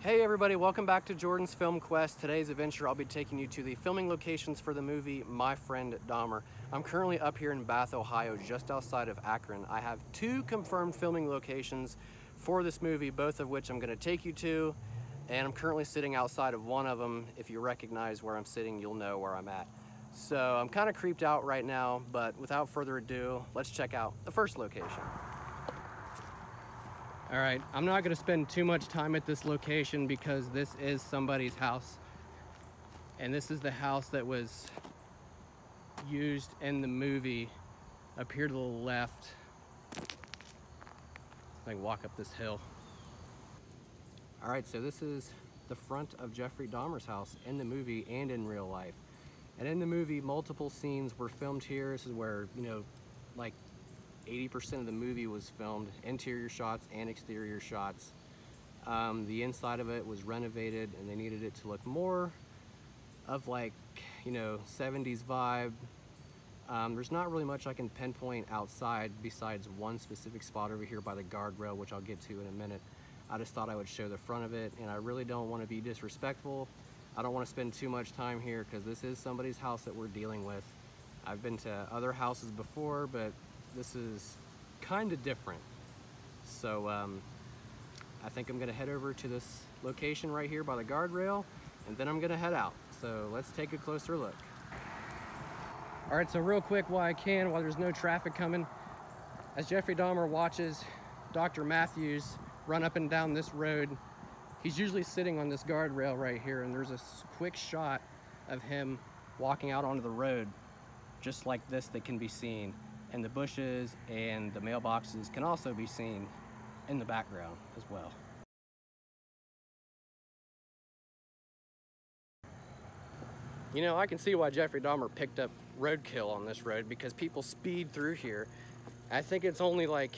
Hey everybody, welcome back to Jordan's Film Quest. Today's adventure, I'll be taking you to the filming locations for the movie My Friend Dahmer. I'm currently up here in Bath, Ohio, just outside of Akron. I have two confirmed filming locations for this movie, both of which I'm going to take you to, and I'm currently sitting outside of one of them. If you recognize where I'm sitting, you'll know where I'm at. So I'm kind of creeped out right now, but without further ado, let's check out the first location. All right, I'm not gonna spend too much time at this location because this is somebody's house. And this is the house that was used in the movie up here to the left. I can walk up this hill. All right, so this is the front of Jeffrey Dahmer's house in the movie and in real life. And in the movie, multiple scenes were filmed here. This is where, like 80% of the movie was filmed, interior shots and exterior shots. The inside of it was renovated and they needed it to look more of like, 70s vibe. There's not really much I can pinpoint outside besides one specific spot over here by the guardrail, which I'll get to in a minute. I just thought I would show the front of it, and I really don't want to be disrespectful. I don't want to spend too much time here because this is somebody's house that we're dealing with. I've been to other houses before, but this is kind of different. So I think I'm gonna head over to this location right here by the guardrail, and then I'm gonna head out. So let's take a closer look. All right, so real quick while there's no traffic coming, as Jeffrey Dahmer watches Dr. Matthews run up and down this road, he's usually sitting on this guardrail right here, and there's a quick shot of him walking out onto the road just like this that can be seen. And the bushes and the mailboxes can also be seen in the background as well. I can see why Jeffrey Dahmer picked up roadkill on this road, because people speed through here. I think it's only like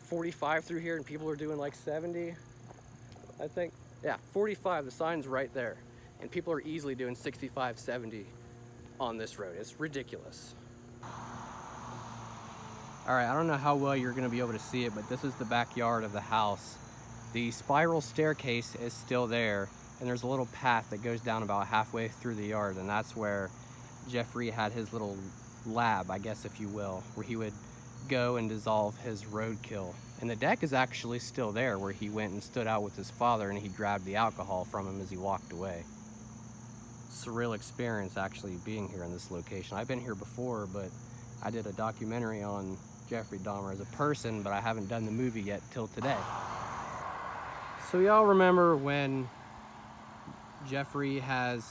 45 through here and people are doing like 70, I think. Yeah, 45, the sign's right there. And people are easily doing 65, 70 on this road. It's ridiculous. All right, I don't know how well you're gonna be able to see it, but this is the backyard of the house. The spiral staircase is still there, and there's a little path that goes down about halfway through the yard, and that's where Jeffrey had his little lab, I guess if you will, where he would go and dissolve his roadkill. And the deck is actually still there, where he went and stood out with his father and he grabbed the alcohol from him as he walked away. Surreal experience actually being here in this location. I've been here before, but I did a documentary on Jeffrey Dahmer as a person, but I haven't done the movie yet till today. So y'all remember when Jeffrey has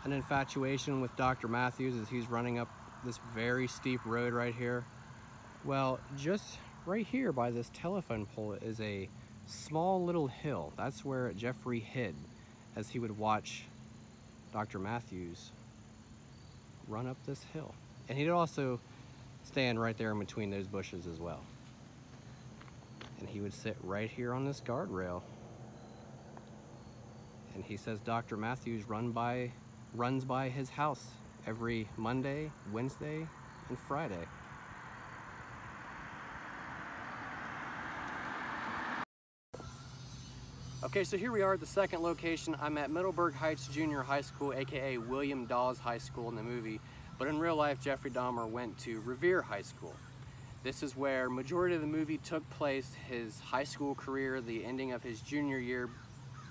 an infatuation with Dr. Matthews as he's running up this very steep road right here? Well, just right here by this telephone pole is a small little hill. That's where Jeffrey hid as he would watch Dr. Matthews run up this hill. And he'd also stand right there in between those bushes as well. And he would sit right here on this guardrail. And he says Dr. Matthews runs by his house every Monday, Wednesday, and Friday. Okay, so here we are at the second location. I'm at Middleburg Heights Junior High School, aka William Dawes High School in the movie. But in real life, Jeffrey Dahmer went to Revere High School. This is where majority of the movie took place, his high school career, the ending of his junior year,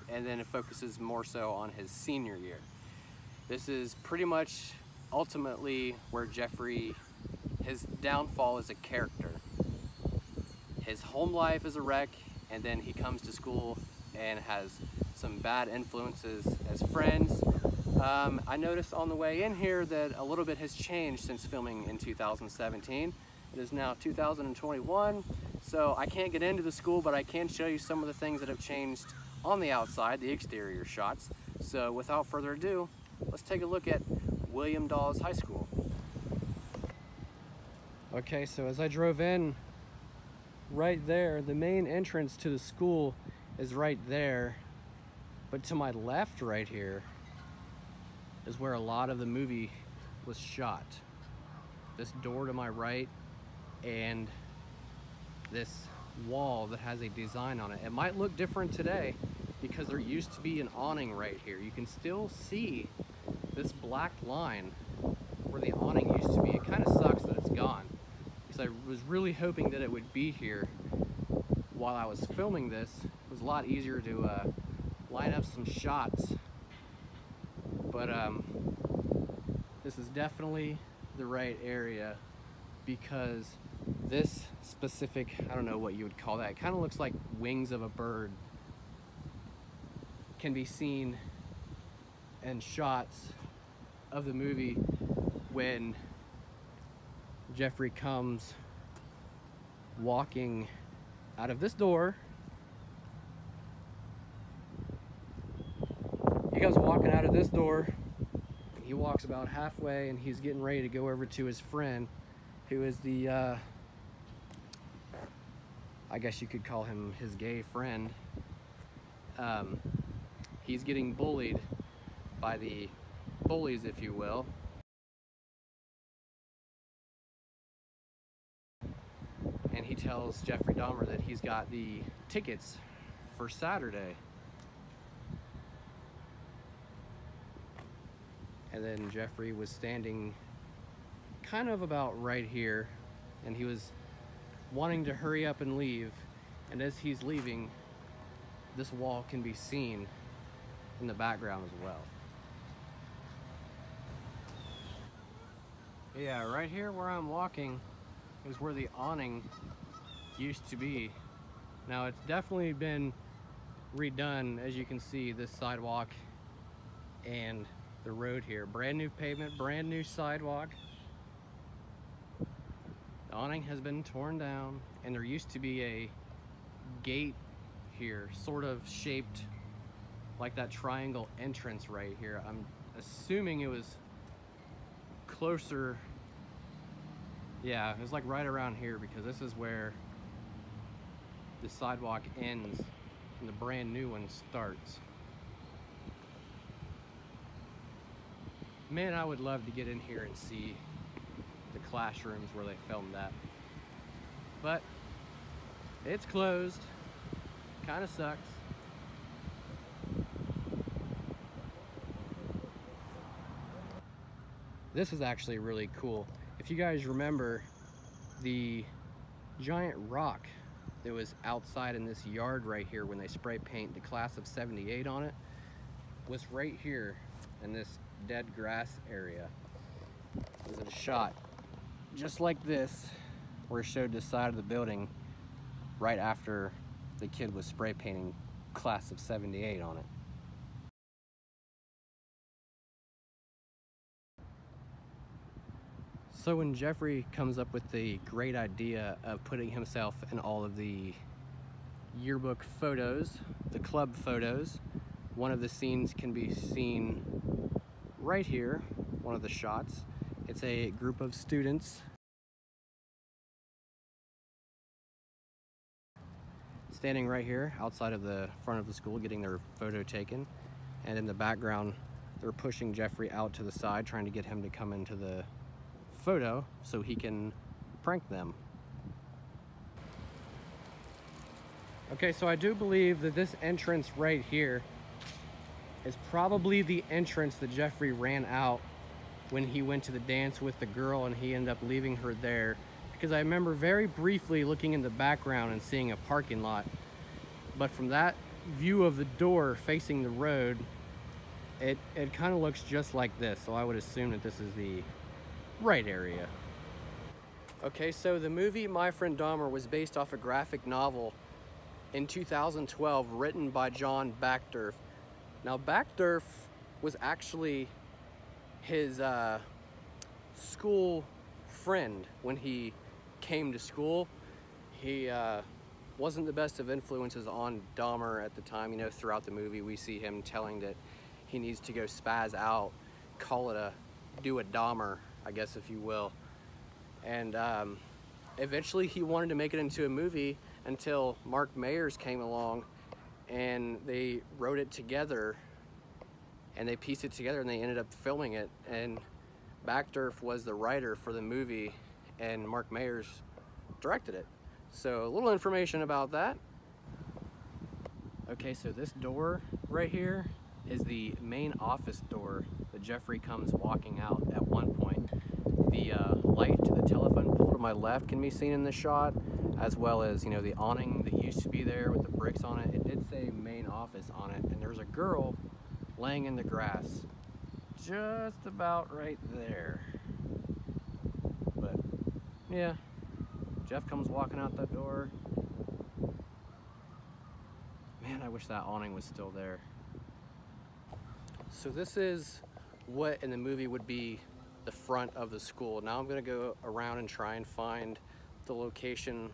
and then it focuses more so on his senior year. This is pretty much ultimately where Jeffrey, his downfall as a character. His home life is a wreck, and then he comes to school and has some bad influences as friends. I noticed on the way in here that a little bit has changed since filming in 2017. It is now 2021, so I can't get into the school, but I can show you some of the things that have changed on the outside, the exterior shots. So without further ado, let's take a look at William Dawes High School. Okay, so as I drove in, right there, the main entrance to the school is right there, but to my left right here is where a lot of the movie was shot. This door to my right and this wall that has a design on it. It might look different today because there used to be an awning right here. You can still see this black line where the awning used to be. It kind of sucks that it's gone because I was really hoping that it would be here while I was filming this. It was a lot easier to line up some shots, but this is definitely the right area because this specific, I don't know what you would call that, it kind of looks like wings of a bird, can be seen in shots of the movie when Jeffrey comes walking out of this door. He comes walking out of this door. He walks about halfway and he's getting ready to go over to his friend, who is the, I guess you could call him his gay friend. He's getting bullied by the bullies, if you will. And he tells Jeffrey Dahmer that he's got the tickets for Saturday. And then Jeffrey was standing kind of about right here, and he was wanting to hurry up and leave. And as he's leaving, this wall can be seen in the background as well. Yeah, right here where I'm walking is where the awning used to be. Now it's definitely been redone, as you can see, this sidewalk and the road here. Brand new pavement, brand new sidewalk. The awning has been torn down, and there used to be a gate here, sort of shaped like that triangle entrance right here. I'm assuming it was closer. Yeah, it was like right around here, because this is where the sidewalk ends and the brand new one starts. Man, I would love to get in here and see the classrooms where they filmed that. But it's closed. Kind of sucks. This is actually really cool. If you guys remember, the giant rock that was outside in this yard right here when they spray paint the class of '78 on it was right here in this dead grass area. It was a shot just like this where it showed the side of the building right after the kid was spray painting class of '78 on it. So when Jeffrey comes up with the great idea of putting himself in all of the yearbook photos, the club photos, one of the scenes can be seen right here, one of the shots. It's a group of students standing right here outside of the front of the school getting their photo taken, and in the background they're pushing Jeffrey out to the side, trying to get him to come into the photo so he can prank them. Okay, so I do believe that this entrance right here is probably the entrance that Jeffrey ran out when he went to the dance with the girl and he ended up leaving her there, because I remember very briefly looking in the background and seeing a parking lot, but from that view of the door facing the road, it kind of looks just like this, so I would assume that this is the right area. Okay, so the movie My Friend Dahmer was based off a graphic novel in 2012 written by John Backderf. Now Backderf was actually his school friend when he came to school. He wasn't the best of influences on Dahmer at the time. You know, throughout the movie we see him telling that he needs to go spaz out, do a Dahmer, I guess, if you will. And eventually he wanted to make it into a movie until Marc Meyers came along and they wrote it together and they pieced it together and they ended up filming it. And Backderf was the writer for the movie and Marc Meyers directed it. So a little information about that. Okay, so this door right here is the main office door that Jeffrey comes walking out at one point. The light to the telephone pole to my left can be seen in the shot, as well as, you know, the awning that used to be there with the bricks on it. It did say main office on it, and there's a girl laying in the grass just about right there. But yeah, Jeff comes walking out that door. Man, I wish that awning was still there. So this is what in the movie would be the front of the school. Now I'm gonna go around and try and find the location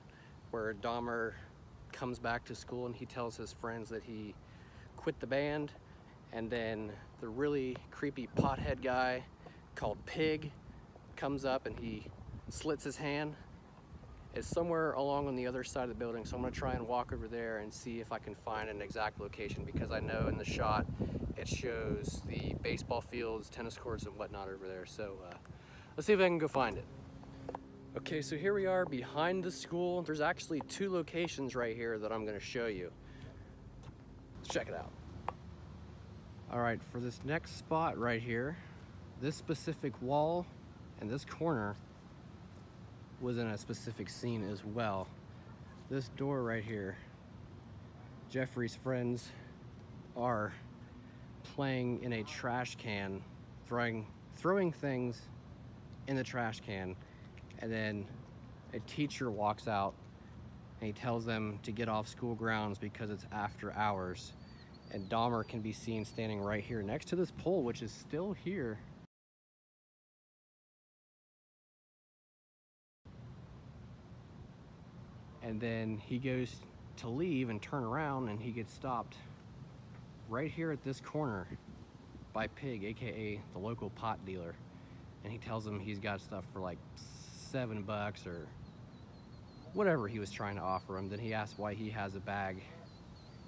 where Dahmer comes back to school and he tells his friends that he quit the band, and then the really creepy pothead guy called Pig comes up and he slits his hand. It's somewhere along on the other side of the building, so I'm gonna try and walk over there and see if I can find an exact location, because I know in the shot it shows the baseball fields, tennis courts, and whatnot over there. So let's see if I can go find it. Okay, so here we are behind the school. There's actually two locations right here that I'm gonna show you. Let's check it out. All right, for this next spot right here, this specific wall and this corner was in a specific scene as well. This door right here, Jeffrey's friends are playing in a trash can, throwing things in the trash can, and then a teacher walks out and he tells them to get off school grounds because it's after hours. And Dahmer can be seen standing right here next to this pole, which is still here. And then he goes to leave and turn around, and he gets stopped right here at this corner by Pig, aka the local pot dealer. And he tells him he's got stuff for like $7 or whatever he was trying to offer him. Then he asks why he has a bag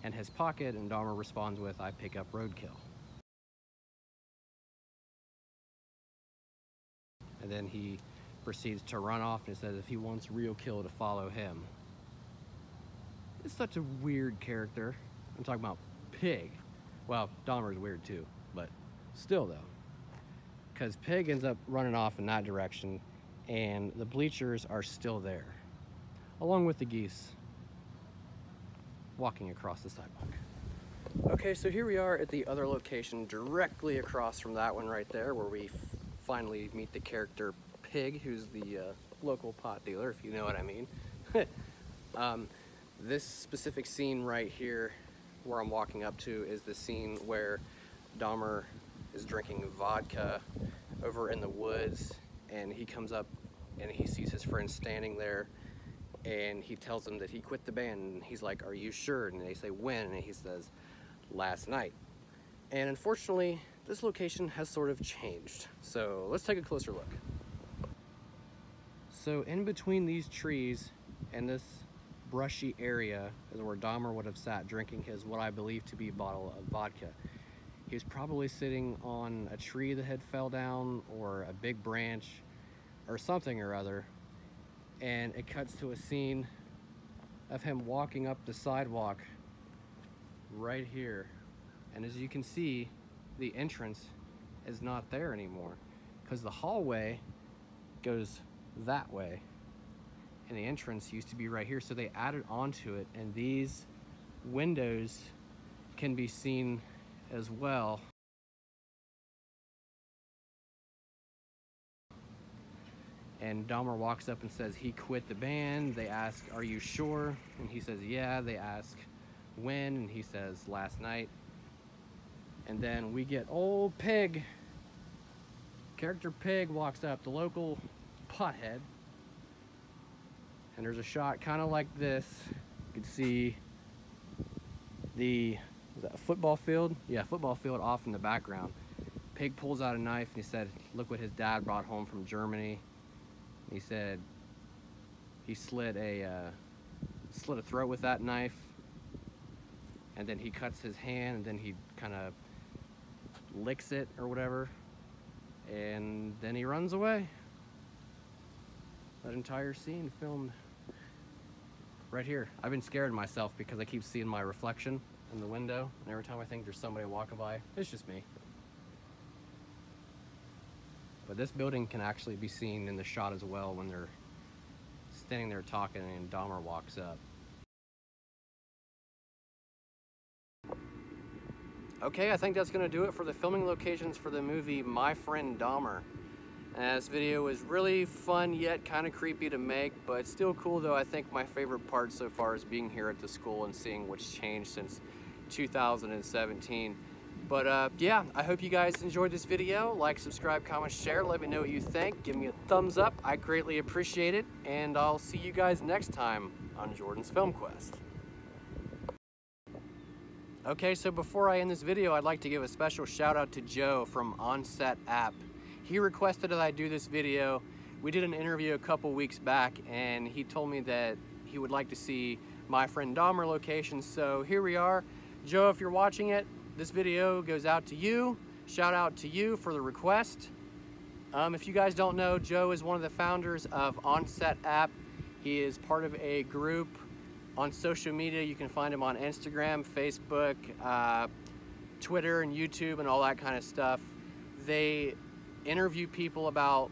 in his pocket, and Dahmer responds with, "I pick up roadkill." And then he proceeds to run off and says if he wants real kill to follow him. It's such a weird character. I'm talking about Pig. Well, Dahmer's weird too, but still though. Because Pig ends up running off in that direction, and the bleachers are still there, along with the geese walking across the sidewalk. Okay, so here we are at the other location directly across from that one right there, where we finally meet the character Pig, who's the local pot dealer, if you know what I mean. This specific scene right here where I'm walking up to is the scene where Dahmer is drinking vodka over in the woods, and he comes up and he sees his friend standing there, and he tells them that he quit the band, and he's like, "Are you sure?" And they say, "When?" And he says, "Last night." And unfortunately, this location has sort of changed. So let's take a closer look. So in between these trees and this brushy area is where Dahmer would have sat drinking his, what I believe to be a bottle of vodka. He was probably sitting on a tree that had fell down, or a big branch, or something or other. And it cuts to a scene of him walking up the sidewalk right here. And as you can see, the entrance is not there anymore, because the hallway goes that way, and the entrance used to be right here, so they added onto it, and these windows can be seen as well. And Dahmer walks up and says he quit the band. They ask, "Are you sure?" And he says, "Yeah." They ask, "When?" And he says, "Last night." And then we get old Pig. Character Pig walks up, the local pothead. And there's a shot kind of like this. You can see the, is that a football field? Yeah, football field off in the background. Pig pulls out a knife and he said, "Look what his dad brought home from Germany." He said he slit a throat with that knife, and then he cuts his hand, and then he kind of licks it or whatever, and then he runs away. That entire scene filmed right here. I've been scared of myself because I keep seeing my reflection in the window, and every time I think there's somebody walking by, it's just me. But this building can actually be seen in the shot as well when they're standing there talking and Dahmer walks up. Okay, I think that's gonna do it for the filming locations for the movie My Friend Dahmer. This video was really fun yet kind of creepy to make, but still cool though. I think my favorite part so far is being here at the school and seeing what's changed since 2017. But yeah, I hope you guys enjoyed this video. Like, subscribe, comment, share. Let me know what you think. Give me a thumbs up. I greatly appreciate it. And I'll see you guys next time on Jordan's Film Quest. Okay, so before I end this video, I'd like to give a special shout out to Joe from Onset App. He requested that I do this video. We did an interview a couple weeks back and he told me that he would like to see My Friend Dahmer locations. So here we are. Joe, if you're watching it, this video goes out to you. Shout out to you for the request. If you guys don't know, Joe is one of the founders of Onset App. He is part of a group on social media. You can find him on Instagram, Facebook, Twitter, and YouTube, and all that kind of stuff. They interview people about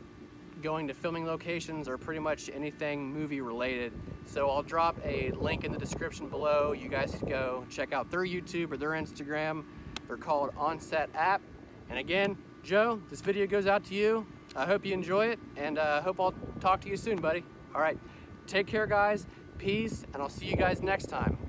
going to filming locations or pretty much anything movie related. So I'll drop a link in the description below. You guys can go check out their YouTube or their Instagram. They're called Onset App. And again, Joe, this video goes out to you. I hope you enjoy it, and I hope I'll talk to you soon, buddy. All right, take care, guys. Peace, and I'll see you guys next time.